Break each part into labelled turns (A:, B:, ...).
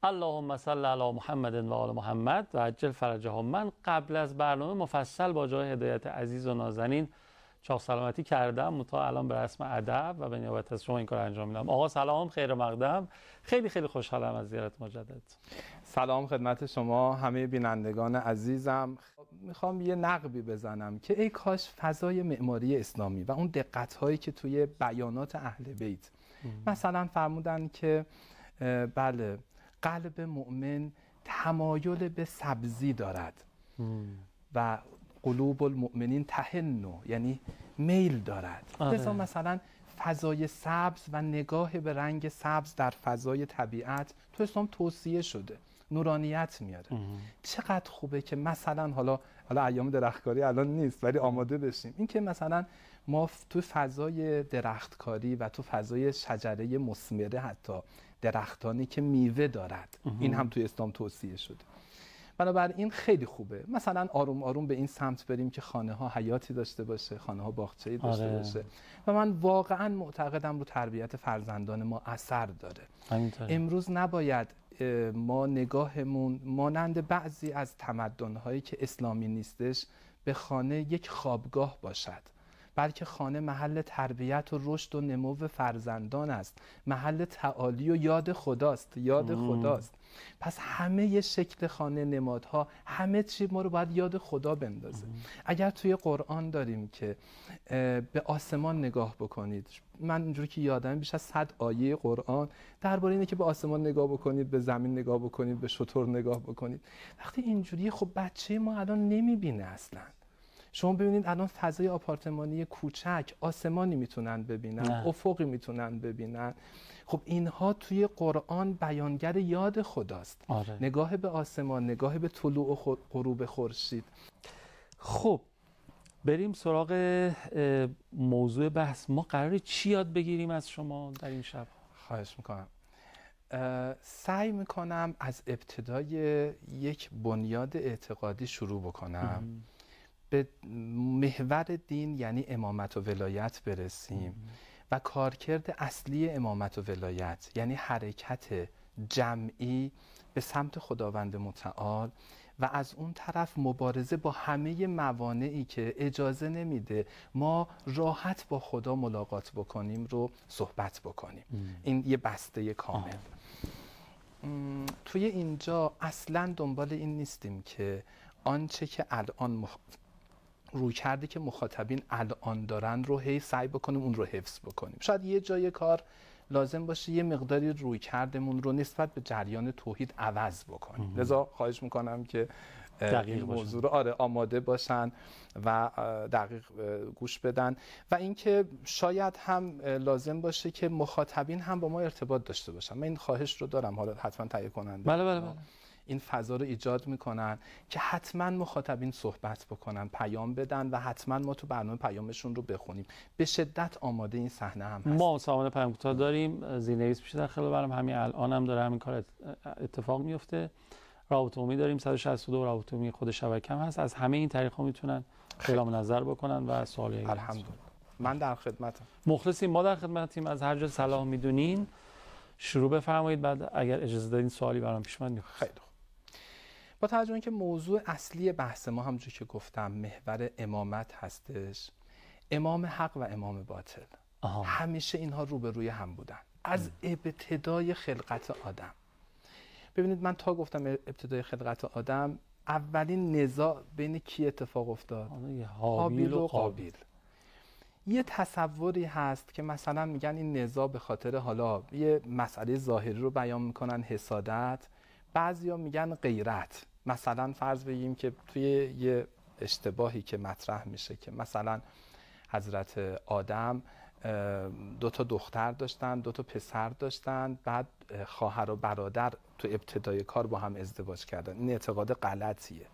A: اللهم صل علی محمد و آل محمد و عجل فرجهم. من قبل از برنامه مفصل با جای هدایت عزیز و نازنین چاق سلامتی کردم، متا الان به رسم ادب و به نیابت از شما این کار انجام میدم. آقا سلام، خیر مقدم. خیلی خیلی خوشحالم از زیارت مجدد.
B: سلام خدمت شما همه بینندگان عزیزم. میخوام یه نقبی بزنم که ای کاش فضای معماری اسلامی و اون دقت‌هایی که توی بیانات اهل بیت مثلا فرمودن که بله قلب مؤمن تمایل به سبزی دارد و قلوب المؤمنین تهنو، یعنی میل دارد. لذا مثلا فضای سبز و نگاه به رنگ سبز در فضای طبیعت تو اسلام توصیه شده، نورانیت میاره. چقدر خوبه که مثلا حالا ایام درختکاری الان نیست ولی آماده بشیم این که مثلا ما تو فضای درختکاری و تو فضای شجره مثمره، حتی درختانی که میوه دارد، این هم توی اسلام توصیه شده. بنابراین خیلی خوبه مثلا آروم آروم به این سمت بریم که خانه ها حیاتی داشته باشه، خانه ها باغچه‌ای داشته باشه و من واقعا معتقدم رو تربیت فرزندان ما اثر داره. امروز نباید ما نگاهمون مانند بعضی از تمدن‌هایی که اسلامی نیستش به خانه یک خوابگاه باشد، بلکه خانه محل تربیت و رشد و نمو فرزندان است، محل تعالی و یاد خداست، یاد خداست. پس همه شکل خانه، نمادها، همه چی ما رو باید یاد خدا بندازه. اگر توی قرآن داریم که به آسمان نگاه بکنید، من اینجوری که یادم بیش از 100 آیه قرآن درباره اینه که به آسمان نگاه بکنید، به زمین نگاه بکنید، به شتر نگاه بکنید. وقتی اینجوری خب بچه ما الان نمیبینه اصلا. شما ببینید الان فضای آپارتمانی کوچک آسمانی میتونن ببینن، افقی میتونن ببینن. خب اینها توی قرآن بیانگر یاد خداست. نگاه به آسمان، نگاه به طلوع و غروب خورشید.
A: خب بریم سراغ موضوع بحث. ما قراره چی یاد بگیریم از شما در این شب؟
B: خواهش میکنم. سعی میکنم از ابتدای یک بنیاد اعتقادی شروع بکنم، به محور دین یعنی امامت و ولایت برسیم و کارکرد اصلی امامت و ولایت یعنی حرکت جمعی به سمت خداوند متعال و از اون طرف مبارزه با همه موانعی که اجازه نمیده ما راحت با خدا ملاقات بکنیم رو صحبت بکنیم. این یه بسته کامل. توی اینجا اصلا دنبال این نیستیم که آنچه که الان روی کرده که مخاطبین الان دارن رو هی سعی بکنیم اون رو حفظ بکنیم. شاید یه جای کار لازم باشه یه مقداری روی کردمون رو نسبت به جریان توحید عوض بکنیم. لذا خواهش میکنم که این موضوع رو آماده باشن و دقیق گوش بدن و اینکه شاید هم لازم باشه که مخاطبین هم با ما ارتباط داشته باشن. من این خواهش رو دارم، حالا حتما تهیه کننده
A: بله.
B: این فضا رو ایجاد میکنن که حتما مخاطبین صحبت بکنن، پیام بدن و حتما ما تو برنامه پیامشون رو بخونیم. به شدت آماده این صحنه هم هست.
A: ما سامان پیام کوتاه داریم، زیرنویس میشه در خلال برنامه، همین الان هم داره همین کار اتفاق میفته. رابطه عمومی داریم 162 رابطه عمومی خود شبکه هم هست. از همه این طریق‌ها میتونن اعلام نظر بکنن و سوالی
B: الحمدلله من در خدمتم.
A: مخلصیم، ما در خدمتیم. از هر جا صلاح میدونین شروع بفرمایید، بعد اگر اجازه دادین سوالی برام پیش اومد.
B: خیلی خوب. با توجه به اینکه موضوع اصلی بحث ما همونجوری که گفتم محور امامت هستش، امام حق و امام باطل همیشه اینها روبروی هم بودن از ابتدای خلقت آدم. ببینید من تا گفتم ابتدای خلقت آدم اولین نزاع بین کی اتفاق افتاد؟ هابیل و قابیل. یه تصوری هست که مثلا میگن این نزاع به خاطر حالا یه مسئله ظاهری رو بیان میکنن، حسادت. بعضیا میگن غیرت. مثلا فرض بگیم که توی یه اشتباهی که مطرح میشه که مثلا حضرت آدم 2 تا دختر داشتن، 2 تا پسر داشتن، بعد خواهر و برادر تو ابتدای کار با هم ازدواج کردن. این اعتقاد غلطیه.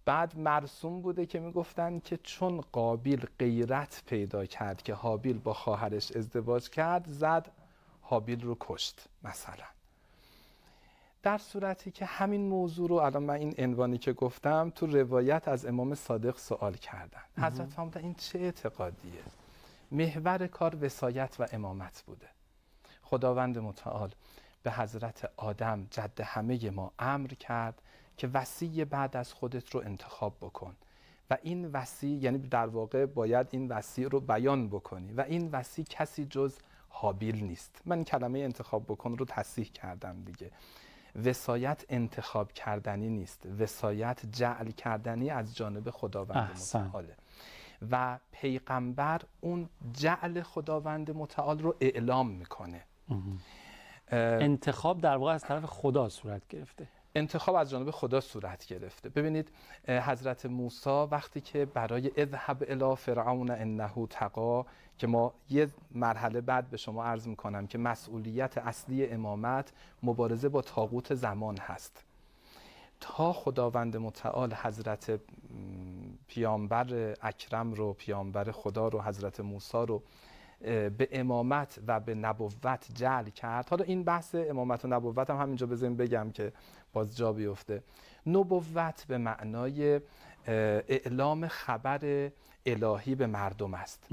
B: بعد مرسوم بوده که میگفتن که چون قابیل غیرت پیدا کرد که هابیل با خواهرش ازدواج کرد، زد هابیل رو کشت مثلا. در صورتی که همین موضوع رو الان من این عنوانی که گفتم تو روایت از امام صادق سوال کردن. حضرت فرمودن این چه اعتقادیه؟ محور کار وصایت و امامت بوده. خداوند متعال به حضرت آدم جد همه ما امر کرد که وصی بعد از خودت رو انتخاب بکن و این وصی، یعنی در واقع باید این وصی رو بیان بکنی و این وصی کسی جز هابیل نیست. من این کلمه انتخاب بکن رو تصحیح کردم دیگه. وصایت انتخاب کردنی نیست، وصایت جعل کردنی از جانب خداوند متعاله و پیغمبر اون جعل خداوند متعال رو اعلام میکنه.
A: انتخاب در واقع از طرف خدا صورت گرفته.
B: انتخاب از جانب خدا صورت گرفته. ببینید حضرت موسی وقتی که برای اذهب الی فرعون انه طغی، که ما یه مرحله بعد به شما عرض میکنم که مسئولیت اصلی امامت مبارزه با طاغوت زمان هست، تا خداوند متعال حضرت پیامبر اکرم رو، پیامبر خدا رو، حضرت موسی رو به امامت و به نبوت جعل کرد. حالا این بحث امامت و نبوت هم همینجا بذاریم بگم که باز جا بیفته. نبوت به معنای اعلام خبر الهی به مردم است،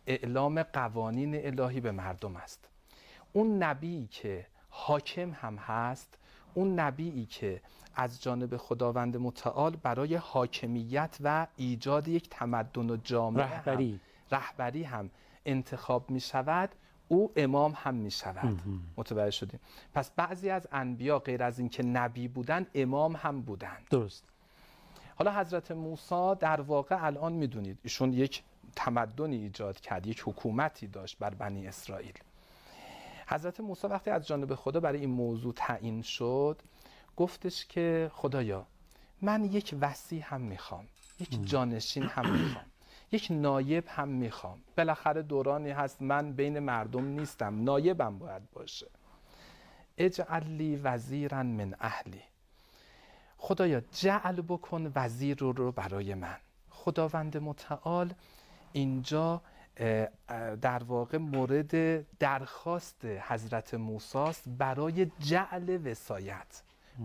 B: اعلام قوانین الهی به مردم است. اون نبی که حاکم هم هست، اون نبیی که از جانب خداوند متعال برای حاکمیت و ایجاد یک تمدن و جامعه رهبری هم انتخاب می شود، او امام هم می شود. متوجه شدیم؟ پس بعضی از انبیا غیر از این که نبی بودن، امام هم بودن.
A: درست.
B: حالا حضرت موسی در واقع الان می دونید ایشون یک تمدنی ایجاد کرد، یک حکومتی داشت بر بنی اسرائیل. حضرت موسی وقتی از جانب خدا برای این موضوع تعیین شد، گفتش که خدایا من یک وصی هم میخوام، یک جانشین هم میخوام، یک نایب هم میخوام. بالاخره دورانی هست من بین مردم نیستم، نایبم باید باشه. اجعل لی وزیرا من اهلی، خدایا جعل بکن وزیر رو برای من. خداوند متعال اینجا در واقع مورد درخواست حضرت موسی است برای جعل وصایت.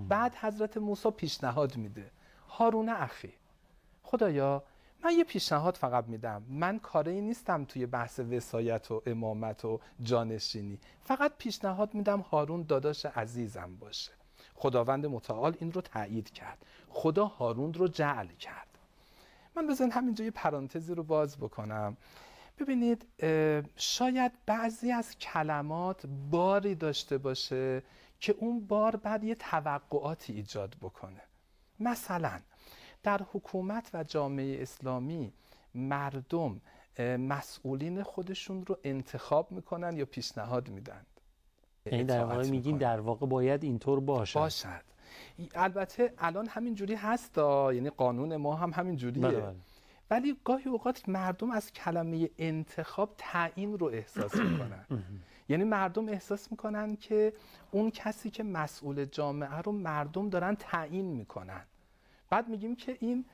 B: بعد حضرت موسی پیشنهاد میده، هارون اخی، خدایا من یه پیشنهاد فقط میدم، من کاری نیستم توی بحث وصایت و امامت و جانشینی، فقط پیشنهاد میدم هارون داداش عزیزم باشه. خداوند متعال این رو تایید کرد، خدا هارون رو جعل کرد. من بذارین همینجا یه پرانتزی رو باز بکنم. ببینید شاید بعضی از کلمات باری داشته باشه که اون بار بعد یه توقعاتی ایجاد بکنه. مثلا در حکومت و جامعه اسلامی مردم مسئولین خودشون رو انتخاب میکنن یا پیشنهاد میدن.
A: یعنی در واقع میگین در واقع باید اینطور باشد.
B: البته الان همین جوری هست، یعنی قانون ما هم همین جوریه. ولی گاهی اوقات مردم از کلمه انتخاب تعیین رو احساس میکنن. یعنی مردم احساس میکنن که اون کسی که مسئول جامعه رو مردم دارن تعیین میکنن. بعد میگیم که این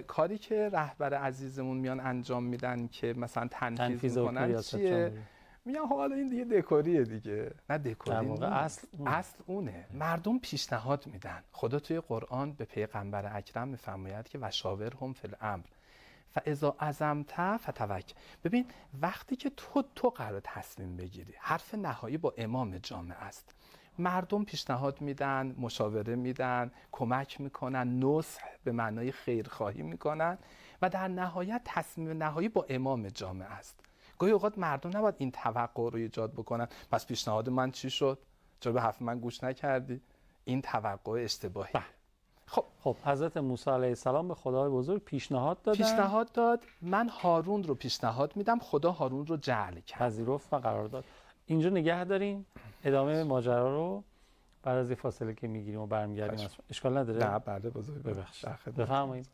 B: کاری که رهبر عزیزمون میان انجام میدن که مثلا تنفیذ میکنن چیه؟ میگن حالا این دیگه دکوریه دیگه. نه دکوری نیست، اصل اونه. مردم پیشنهاد میدن. خدا توی قرآن به پیغمبر اکرم میفرماید که وشاورهم فی الامر فاذا عزمت فتوکل. ببین وقتی که تو قرار تصمیم بگیری، حرف نهایی با امام جامعه است. مردم پیشنهاد میدن، مشاوره میدن، کمک میکنن، نصح به معنای خیرخواهی میکنن و در نهایت تصمیم نهایی با امام جامعه است. گاهی اوقات مردم نباید این توقع رو ایجاد بکنن پس پیشنهاد من چی شد؟ چرا به حرف من گوش نکردی؟ این توقع اشتباهی.
A: خب حضرت موسی علیه السلام به خدای بزرگ پیشنهاد
B: داد من هارون رو پیشنهاد میدم، خدا هارون رو جعل کرد،
A: پذیرفت و قرار داد. اینجا نگه داریم، ادامه ماجرا رو بعد از این فاصله که میگیریم و برمیگردیم. اشکال نداره؟
B: نه بله بزرگ.
A: ببخشید. بفرمایید.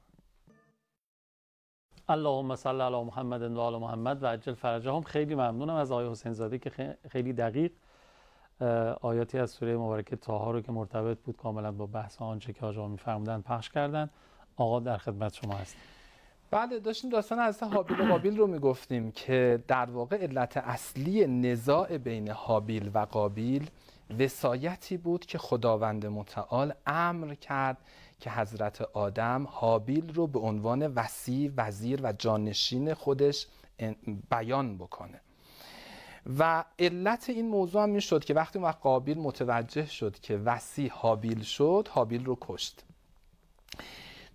A: اللهم صل علی محمد و آل محمد و عجل فرجهم. خیلی ممنونم از آقای حسین زاده که خیلی دقیق آیاتی از سوره مبارکه طه رو که مرتبط بود کاملا با بحث آنچه که آقا می‌فرمودن پخش کردن. آقا در خدمت شما هست.
B: بله، داشتیم داستان حضرت هابیل و قابیل رو میگفتیم که در واقع علت اصلی نزاع بین هابیل و قابیل وصایتی بود که خداوند متعال امر کرد که حضرت آدم هابیل رو به عنوان وصی، وزیر و جانشین خودش بیان بکنه. و علت این موضوع هم این شد که وقتی قابیل متوجه شد که وصی حابیل شد، حابیل رو کشت.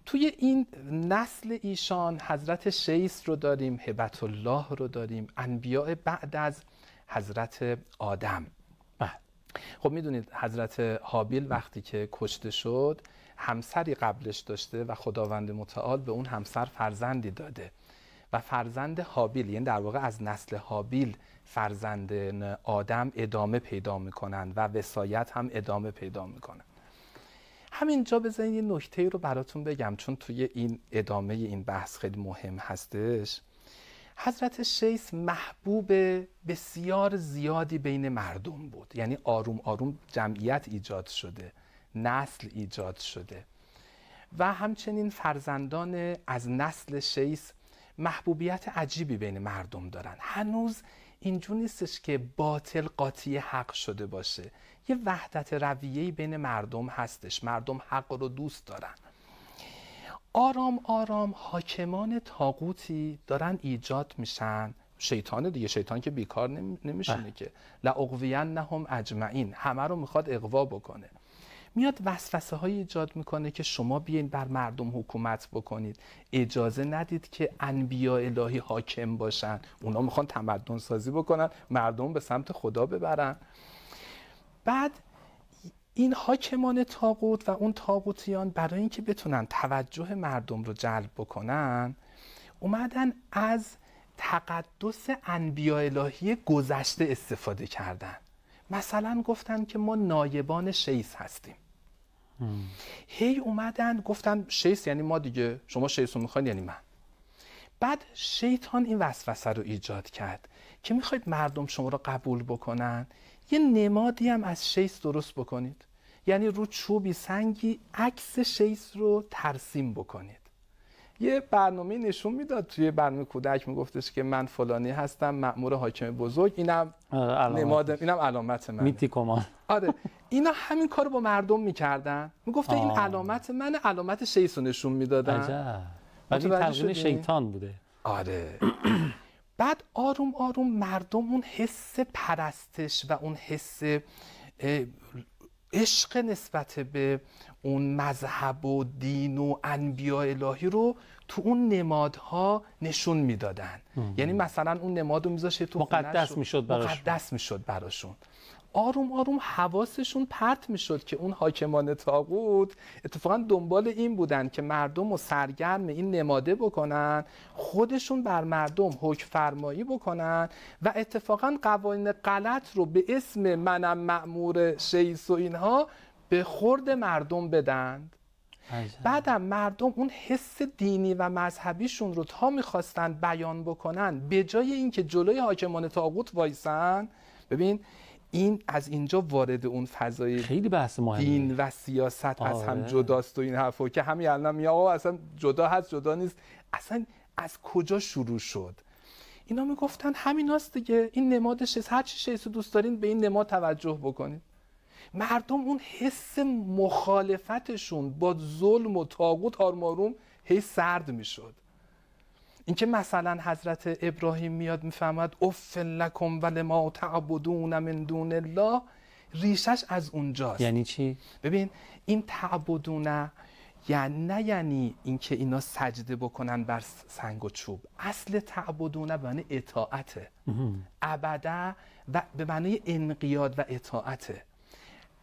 B: توی این نسل ایشان حضرت شیث رو داریم، هبت الله رو داریم، انبیاء بعد از حضرت آدم. خب میدونید حضرت حابیل وقتی که کشته شد همسری قبلش داشته و خداوند متعال به اون همسر فرزندی داده و فرزند حابیل، یعنی در واقع از نسل حابیل فرزند آدم ادامه پیدا میکنن و وصایت هم ادامه پیدا میکنن. همینجا بذارین یه نکته رو براتون بگم چون توی این ادامه این بحث خیلی مهم هستش. حضرت شیث محبوب بسیار زیادی بین مردم بود، یعنی آروم آروم جمعیت ایجاد شده، نسل ایجاد شده و همچنین فرزندان از نسل شیث محبوبیت عجیبی بین مردم دارن. هنوز اینجور نیستش که باطل قاطی حق شده باشه، یه وحدت رویه‌ای بین مردم هستش، مردم حق رو دوست دارن. آرام آرام حاکمان طاغوتی دارن ایجاد میشن. شیطان دیگه، شیطان که بیکار نمیشونه که لأغوینهم اجمعین، همه رو میخواد اغوا بکنه. میاد وسوسه های ایجاد میکنه که شما بیاین بر مردم حکومت بکنید، اجازه ندید که انبیاء الهی حاکم باشن، اونا میخوان تمدن سازی بکنن، مردم به سمت خدا ببرن. بعد این حاکمان طاغوت و اون طاغوتیان برای اینکه بتونن توجه مردم رو جلب بکنن اومدن از تقدس انبیاء الهی گذشته استفاده کردن. مثلا گفتن که ما نایبان شیث هستیم. هی اومدن گفتن شیث یعنی ما دیگه، شما شیث رو میخواین یعنی من. بعد شیطان این وسوسه رو ایجاد کرد که میخواید مردم شما رو قبول بکنن، یه نمادی هم از شیث درست بکنید، یعنی رو چوبی سنگی عکس شیث رو ترسیم بکنید. یه برنامه نشون میداد توی برنامه کودک، میگفتش که من فلانی هستم، مأمور حاکم بزرگ، اینم نمادم، اینم علامت منه،
A: میتی کمان.
B: آره اینا همین کارو با مردم میکردن، میگفتن این علامت منه، علامت شیث رو نشون میدادن.
A: عجب. ولی تلقین شیطان بوده.
B: آره. بعد آروم آروم مردم اون حس پرستش و اون حس عشق نسبت به اون مذهب و دین و انبیاء الهی رو تو اون نمادها نشون میدادن. یعنی مثلا اون نماد رو میذاشه تو
A: مقدس میشد براشون.
B: مقدس میشد براشون. آروم آروم حواسشون پرت میشد که اون حاکمان طاغوت اتفاقا دنبال این بودن که مردم رو سرگرم این نماده بکنن، خودشون بر مردم حکم فرمایی بکنن و اتفاقا قوانین غلط رو به اسم منم مأمور شیث و اینها به خورد مردم بدند. بعدم مردم اون حس دینی و مذهبیشون رو تا میخواستن بیان بکنن، به جای اینکه جلوی حاکمان طاغوت وایسن، ببین این از اینجا وارد اون فضای
A: خیلی بحث مهمه،
B: دین و سیاست از هم جداست و این حرفا که همین الان میگه آقا اصلا جدا هست جدا نیست، اصلا از کجا شروع شد؟ اینا میگفتن همیناست دیگه، این نمادش، هر چی شیث دوست دارین به این نماد توجه بکنید. مردم اون حس مخالفتشون با ظلم و طاغوت آروم آروم هی سرد میشد. اینکه مثلا حضرت ابراهیم میاد میفهمد اف لکم ولما تعبدون من دون الله، ریشش از اونجاست.
A: یعنی چی؟
B: ببین این تعبدون یعنی اینکه اینا سجده بکنن بر سنگ و چوب، اصل تعبدون به معنی اطاعته، عبده و به معنی انقیاد و اطاعته.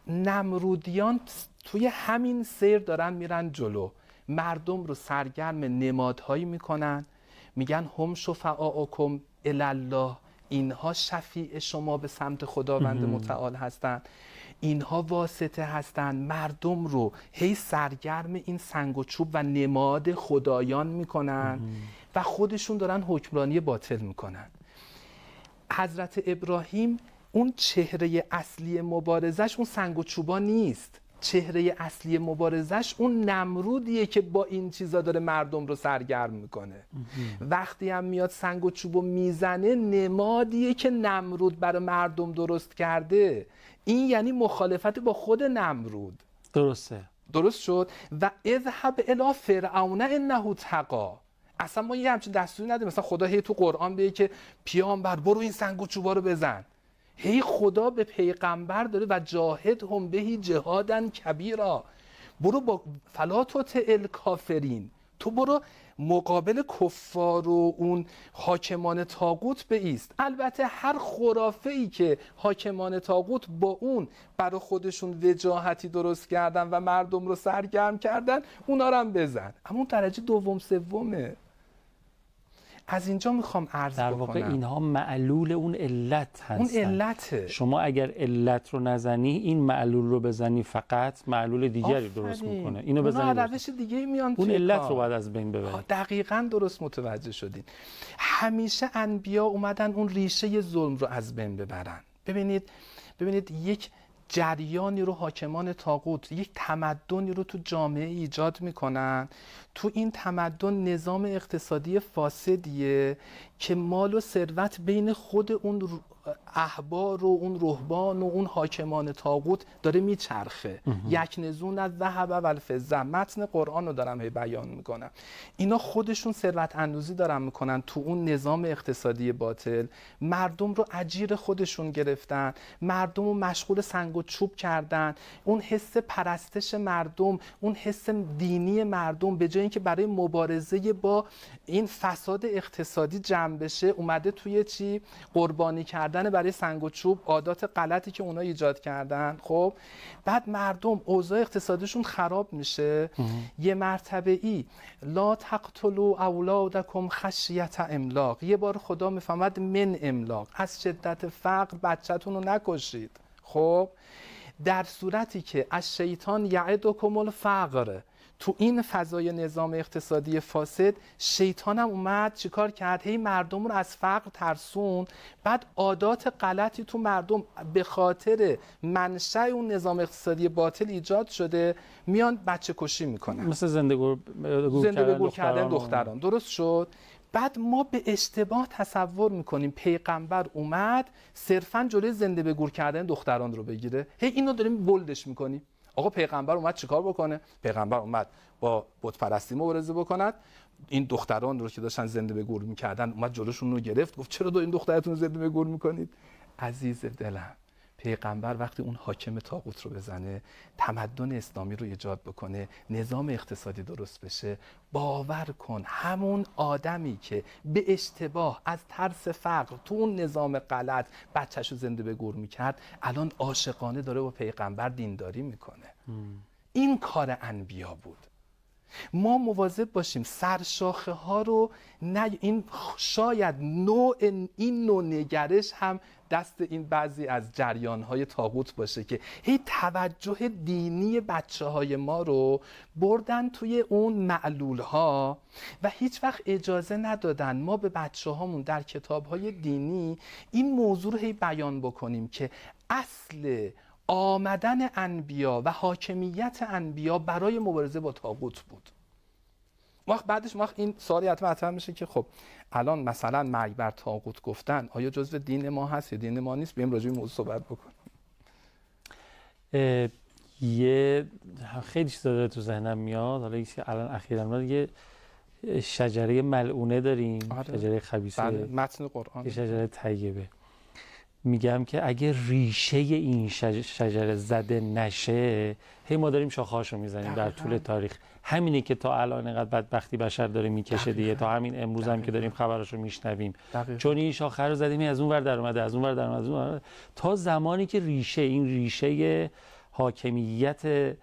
B: نمرودیان توی همین سیر دارن میرن جلو، مردم رو سرگرم نمادهایی میکنن، میگن هم شفعاءکم الی الله، اینها شفیع شما به سمت خداوند متعال هستن، اینها واسطه هستن. مردم رو هی سرگرم این سنگ و چوب و نماد خدایان میکنن و خودشون دارن حکمرانی باطل میکنن. حضرت ابراهیم اون چهره اصلی مبارزش اون سنگ و چوبا نیست، چهره اصلی مبارزش اون نمرودیه که با این چیزا داره مردم رو سرگرم میکنه. وقتی هم میاد سنگ و چوبو میزنه، نمادیه که نمرود برای مردم درست کرده. این یعنی مخالفت با خود نمرود.
A: درسته.
B: درست شد. و اذهب الی فرعون انه طغی، اصلا ما یه همچین دستوری نداریم مثلا خدا هی تو قرآن بگه که پیامبر برو این سنگ و چوبا رو بزن. هی خدا به پیغمبر داره و جاهد هم بهی جهادن کبیرا، برو با فلا تطع الکافرین، تو برو مقابل کفار و اون حاکمان طاغوت بایست. البته هر خرافه‌ای که حاکمان طاغوت با اون برای خودشون وجاهتی درست کردن و مردم رو سرگرم کردن، اونا رو هم بزن، اما اون درجه دوم سومه. از اینجا میخوام عرض بکنم
A: در واقع اینها معلول اون علت هستن.
B: اون علته.
A: شما اگر علت رو نزنی، این معلول رو بزنی فقط معلول دیگری درست میکنه. اینو بزنی
B: روش دیگه میان
A: اون علت رو باید از بین ببری.
B: دقیقاً درست متوجه شدین. همیشه انبیا اومدن اون ریشه ظلم رو از بین ببرن. ببینید یک جریانی رو حاکمان طاغوت، یک تمدنی رو تو جامعه ایجاد میکنن. تو این تمدن نظام اقتصادی فاسدیه که مال و ثروت بین خود اون احبار و اون رهبان و اون حاکمان طاغوت داره میچرخه. یک نزون از ذهب و الفضه، متن قرآن رو دارم هی بیان میکنم. اینا خودشون ثروت اندوزی دارن میکنن تو اون نظام اقتصادی باطل. مردم رو اجیر خودشون گرفتن، مردم رو مشغول سنگ و چوب کردن. اون حس پرستش مردم، اون حس دینی مردم، به جای اینکه برای مبارزه با این فساد اقتصادی جمع بشه، اومده توی چی؟ قربانی کردن برای سنگ و چوب، عادات غلطی که اونا ایجاد کردن. خب بعد مردم اوضاع اقتصادیشون خراب میشه. یه مرتبه ای لا تقتلوا اولادکم خشیت املاق، یه بار خدا میفهمد من املاق، از شدت فقر بچه‌تون رو نکشید. خب در صورتی که از شیطان یعدکم الفقر، تو این فضای نظام اقتصادی فاسد شیطان هم اومد چیکار کرد؟ هی مردم رو از فقر ترسون. بعد عادات غلطی تو مردم به خاطر منشأ اون نظام اقتصادی باطل ایجاد شده، میان بچه کشی میکنن،
A: مثل زنده به گور
B: کردن دختران. درست شد؟ بعد ما به اشتباه تصور میکنیم پیغمبر اومد صرفاً جلوی زنده به گور کردن دختران رو بگیره. هی اینو داریم بولدش میکنیم. آقا پیغمبر اومد چیکار بکنه؟ پیغمبر اومد با بت پرستی مبارزه بکند. این دختران رو که داشتن زنده به گور میکردن اومد جلوشون رو گرفت، گفت چرا این دخترتون زنده به گور میکنید؟ عزیز دلم، پیغمبر وقتی اون حاکم طاغوت رو بزنه، تمدن اسلامی رو ایجاد بکنه، نظام اقتصادی درست بشه، باور کن همون آدمی که به اشتباه از ترس فقر تو اون نظام غلط بچه‌شو زنده به گور میکرد، الان عاشقانه داره با پیغمبر دینداری میکنه. این کار انبیا بود. ما مواظب باشیم سرشاخه ها رو این شاید این نوع نگرش هم دست این بعضی از جریان های طاغوت باشه که هی توجه دینی بچه های ما رو بردن توی اون معلول ها و هیچ وقت اجازه ندادن ما به بچه هامون در کتاب های دینی این موضوع رو هی بیان بکنیم که اصل آمدن انبیا و حاکمیت انبیا برای مبارزه با طاغوت بود. بعدش این سوالی حتما مطرح میشه که خب الان مثلا مرگ بر طاغوت گفتن آیا جزء دین ما هست یا دین ما نیست؟ بیایم راجع به موضوع صحبت بکنیم.
A: یه خیلی چیزا داره تو ذهنم میاد. حالا که الان اخیراً یه شجره ملعونه داریم، شجره خبیثه،
B: متن قرآن،
A: یه شجره طیبه. میگم که اگه ریشه این شجره زده نشه، هی ما داریم شاخه‌هاشو میزنیم در طول تاریخ. همینه که تا الان اینقدر بدبختی بشر داره میکشه دیگه، تا همین امروز هم که داریم خبراشو میشنویم. چون این شاخه رو زدیم از اون ور در اومده، از اون ور در اومده، از اون ور، تا زمانی که این ریشه حاکمیت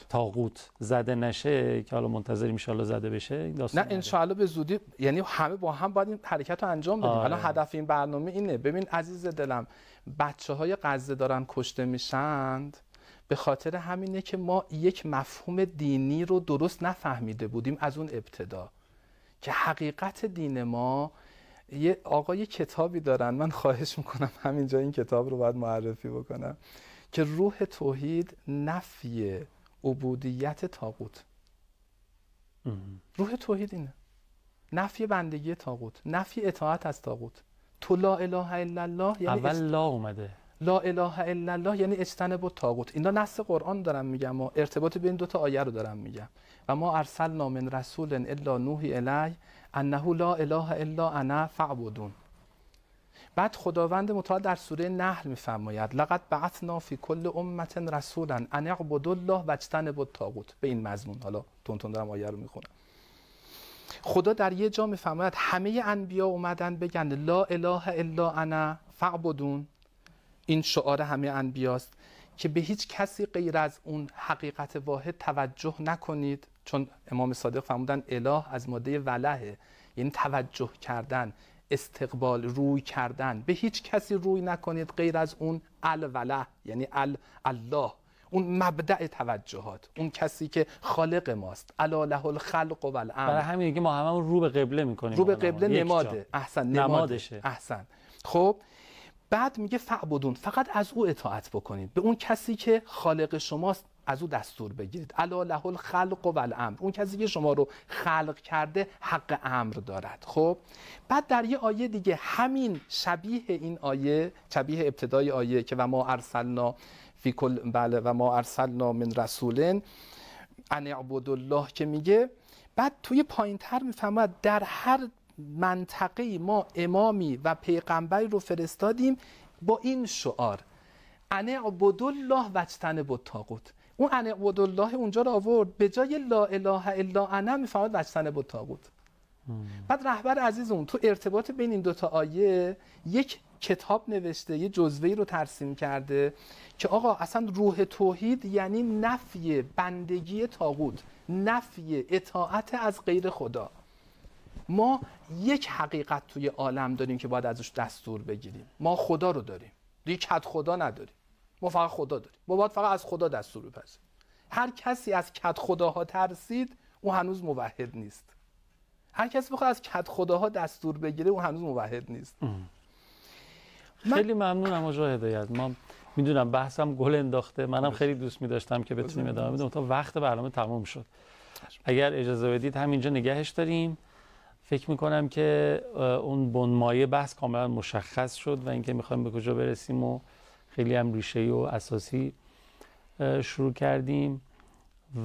A: طاغوت زده نشه، که حالا منتظریم ان شاءالله زده بشه این داستان.
B: نه ان شاءالله به زودی، یعنی همه با هم باید این حرکت رو انجام بدیم. حالا هدف این برنامه اینه. ببین عزیز دلم، بچه‌های غزه دارن کشته میشند به خاطر همینه که ما یک مفهوم دینی رو درست نفهمیده بودیم از اون ابتدا، که حقیقت دین ما. یه آقای کتابی دارن، من خواهش میکنم همینجا این کتاب رو باید معرفی بکنم، که روح توحید نفی عبودیت طاغوت. روح توحید اینه، نفی بندگی طاغوت، نفی اطاعت از طاغوت. تو لا اله الا الله، یعنی
A: اول لا اومده،
B: لا اله الا الله یعنی اجتنبوا الطاغوت. اینا نص قرآن دارم میگم و ارتباط بین دو تا آیه رو دارم میگم. و ما ارسلنا من رسول الا نوحی الیه انه لا اله الا انا فاعبدون. بعد خداوند متعال در سوره نحل میفرماید لقد بعثنا فی کل امه رسولا ان اعبدوا الله واجتنبوا الطاغوت. به این مضمون، حالا تون دارم آیه رو میخونم. خدا در یه جا میفرماید همه انبیا اومدن بگن لا اله الا انا فاعبدون. این شعار همه انبیاست که به هیچ کسی غیر از اون حقیقت واحد توجه نکنید، چون امام صادق فرمودن اله از ماده وله، یعنی توجه کردن، استقبال، روی کردن. به هیچ کسی روی نکنید غیر از اون الوله، یعنی الله، اون مبدأ توجهات، اون کسی که خالق ماست. الا له الخلق و الامر.
A: برای همین دیگه ما هممون رو به قبله میکنیم.
B: رو به قبله نماده. احسن،
A: نمادشه.
B: احسن. خب بعد میگه فعبدون، فقط از او اطاعت بکنید، به اون کسی که خالق شماست از او دستور بگیرید. الا له الخلق و الامر، اون کسی که شما رو خلق کرده حق امر دارد. خب بعد در یه آیه دیگه همین شبیه این آیه، شبیه ابتدای آیه که و ما ارسلنا فی کل و ما ارسلنا من رسول ان اعبدوا الله، که میگه بعد توی پایینتر میفهمد در هر منطقه ما امامی و پیغمبری رو فرستادیم با این شعار ان اعبدوا الله واجتنبوا الطاغوت. اون ان اعبدوا الله اونجا رو آورد به جای لا اله الا انا میفهمد واجتنبوا الطاغوت. بعد رهبر عزیزمون تو ارتباط بین این دوتا آیه یک کتاب نوشته، یه جزوه‌ای رو ترسیم کرده که آقا اصلا روح توحید یعنی نفی بندگی طاغوت، نفی اطاعت از غیر خدا. ما یک حقیقت توی عالم داریم که باید ازش دستور بگیریم. ما خدا رو داریم، دیگه کد خدا نداریم. ما فقط خدا داریم. ما باید فقط از خدا دستور بپذیریم. هر کسی از کد خداها ترسید اون هنوز موحد نیست. هر کسی بخواد از کد خداها دستور بگیره اون هنوز موحد نیست.
A: خیلی ممنونم آقا هدایت. ما میدونم بحثم گل انداخته، منم خیلی دوست می‌داشتم که بتونیم ادامه بدیم تا وقت برنامه تموم شد. اگر اجازه بدید همینجا نگهش داریم. فکر میکنم که اون بنمایه بحث کاملا مشخص شد و اینکه میخوایم به کجا برسیم و خیلی هم ریشه‌ای و اساسی شروع کردیم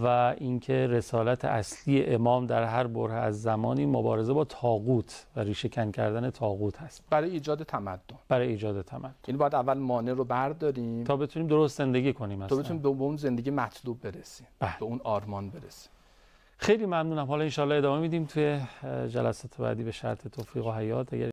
A: و اینکه رسالت اصلی امام در هر بره از زمانی مبارزه با طاغوت و ریشه کن کردن طاغوت هست
B: برای ایجاد تمدن.
A: برای ایجاد تمدن.
B: یعنی باید اول مانع رو برداریم
A: تا بتونیم درست زندگی کنیم،
B: تا بتونیم به اون زندگی مطلوب برسیم، به اون آرمان برسیم.
A: خیلی ممنونم. حالا انشالله ادامه میدیم توی جلسات بعدی به شرط توفیق و حیات.